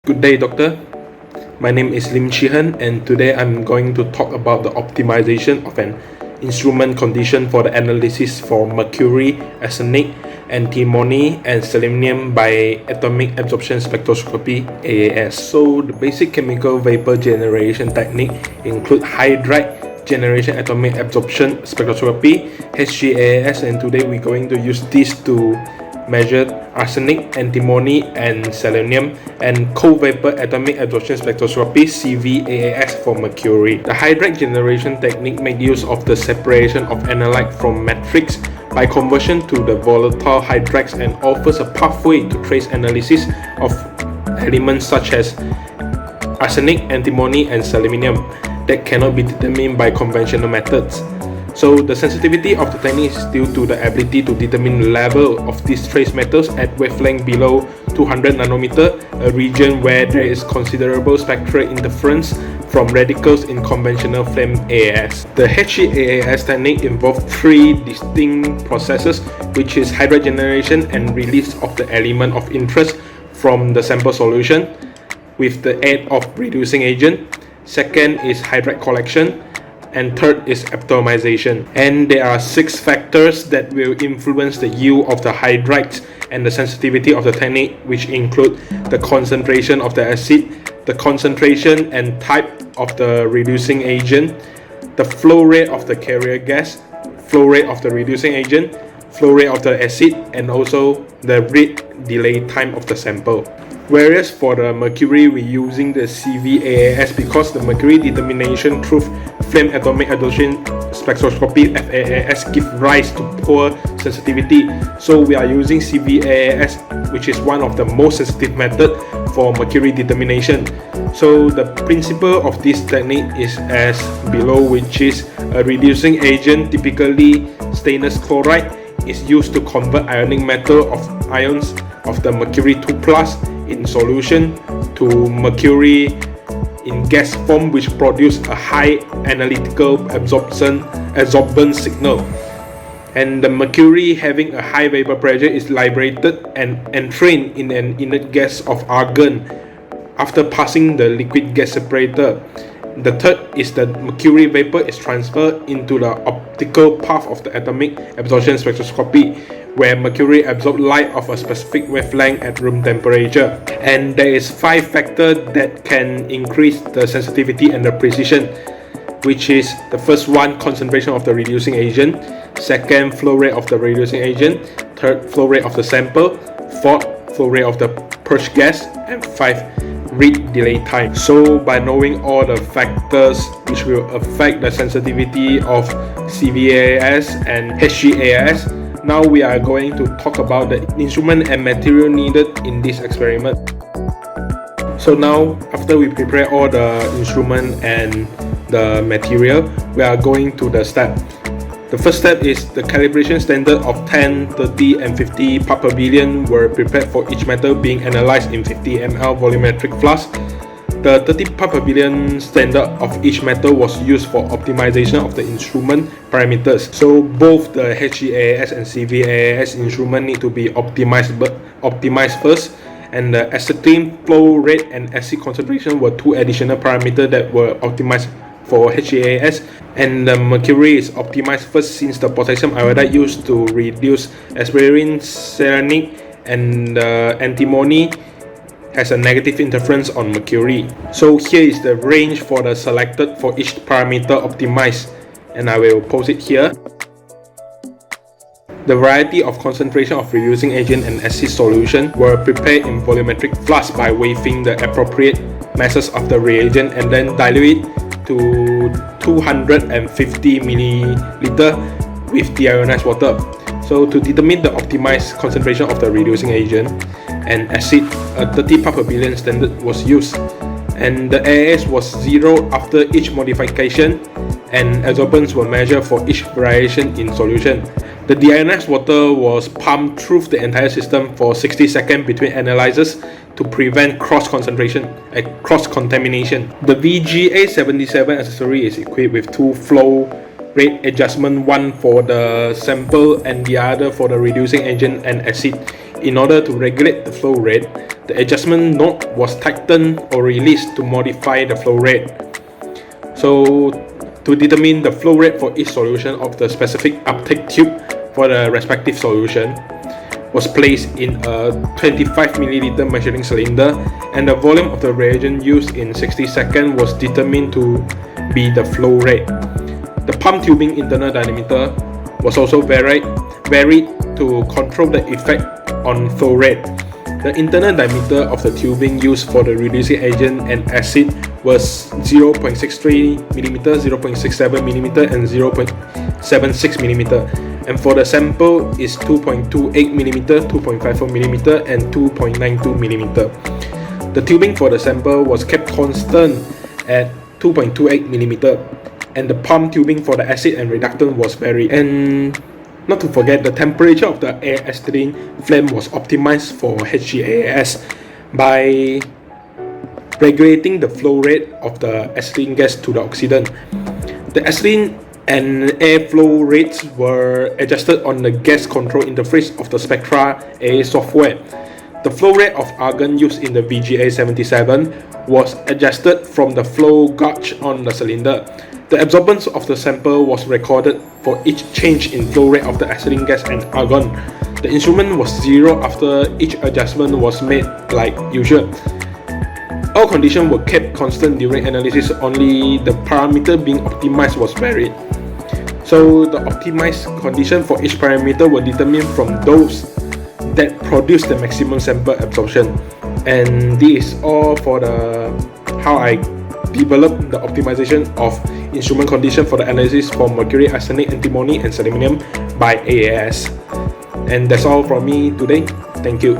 Good day, doctor. My name is LIM CHEE HERN, and today I'm going to talk about the optimization of an instrument condition for the analysis for mercury, arsenic, antimony, and selenium by atomic absorption spectroscopy (AAS). So the basic chemical vapor generation technique include hydride generation atomic absorption spectroscopy (HGAAS), and today we're going to use this to measure arsenic, antimony, and selenium, and co-vapor atomic absorption spectroscopy (CVAAS) for mercury. The hydride generation technique makes use of the separation of analyte from matrix by conversion to the volatile hydrides and offers a pathway to trace analysis of elements such as arsenic, antimony, and selenium that cannot be determined by conventional methods. So the sensitivity of the technique is due to the ability to determine the level of these trace metals at wavelength below 200 nanometer, a region where there is considerable spectral interference from radicals in conventional flame AAS. The HGAAS technique involves three distinct processes, which is hydride generation and release of the element of interest from the sample solution with the aid of reducing agent. Second is hydride collection, and third is atomization. And there are 6 factors that will influence the yield of the hydrides and the sensitivity of the technique, which include the concentration of the acid, the concentration and type of the reducing agent, the flow rate of the carrier gas, flow rate of the reducing agent, flow rate of the acid, and also the rate delay time of the sample. Whereas for the mercury, we're using the CVAAS because the mercury determination through flame atomic absorption spectroscopy (FAAS) give rise to poor sensitivity. So we are using CVAAS, which is one of the most sensitive method for mercury determination. So the principle of this technique is as below, which is a reducing agent, typically stainless chloride, is used to convert ionic metal of ions of the mercury 2+ in solution to mercury in gas form, which produce a high analytical absorbance signal. And the mercury having a high vapor pressure is liberated and entrained in an inert gas of argon after passing the liquid gas separator. The third is that mercury vapor is transferred into the optical path of the atomic absorption spectroscopy, where mercury absorbs light of a specific wavelength at room temperature. And there is 5 factors that can increase the sensitivity and the precision, which is the first one, concentration of the reducing agent; second, flow rate of the reducing agent; third, flow rate of the sample; fourth, flow rate of the purged gas; and 5, read delay time. So by knowing all the factors which will affect the sensitivity of CVAAS and HGAAS, now we are going to talk about the instrument and material needed in this experiment. So now, after we prepare all the instrument and the material, we are going to the step. The first step is the calibration standard of 10, 30, and 50 parts per billion were prepared for each metal being analyzed in 50 ml volumetric flask. The 30 parts per billion standard of each metal was used for optimization of the instrument parameters. So both the HGAAS and CVAAS instrument need to be optimized first, and the acetylene flow rate and acid concentration were 2 additional parameters that were optimized for HGAAS, and the mercury is optimized first since the potassium iodide used to reduce aspirin, selenium, and antimony has a negative interference on mercury. So here is the range for the selected for each parameter optimized, and I will post it here. The variety of concentration of reducing agent and acid solution were prepared in volumetric flask by weighing the appropriate masses of the reagent and then dilute it to 250 ml with deionized water. So to determine the optimized concentration of the reducing agent and acid, a 30 parts per billion standard was used, and the AAS was 0 after each modification, and absorbance were measured for each variation in solution. The deionized water was pumped through the entire system for 60 seconds between analyzers to prevent cross-contamination. The VGA77 accessory is equipped with 2 flow rate adjustment, one for the sample and the other for the reducing agent and acid. In order to regulate the flow rate, the adjustment node was tightened or released to modify the flow rate. So to determine the flow rate for each solution of the specific uptake tube for the respective solution was placed in a 25 ml measuring cylinder, and the volume of the reagent used in 60 seconds was determined to be the flow rate. The pump tubing internal diameter was also varied to control the effect on flow rate. The internal diameter of the tubing used for the reducing agent and acid was 0.63 mm, 0.67 mm, and 0.76 mm, and for the sample is 2.28 mm, 2.54 mm, and 2.92 mm. The tubing for the sample was kept constant at 2.28 mm, and the pump tubing for the acid and reductant was varied. And not to forget, the temperature of the air acetylene flame was optimized for HGAAS by regulating the flow rate of the acetylene gas to the oxidant. The acetylene and air flow rates were adjusted on the gas control interface of the Spectra AAS software. The flow rate of argon used in the VGA77 was adjusted from the flow gauge on the cylinder. The absorbance of the sample was recorded for each change in flow rate of the acetylene gas and argon. The instrument was zero after each adjustment was made like usual. All conditions were kept constant during analysis, only the parameter being optimized was varied. So the optimized condition for each parameter were determined from those that produce the maximum sample absorption. And this is all for how I developed the optimization of instrument condition for the analysis for mercury, arsenic, antimony, and selenium by AAS. And that's all from me today. Thank you.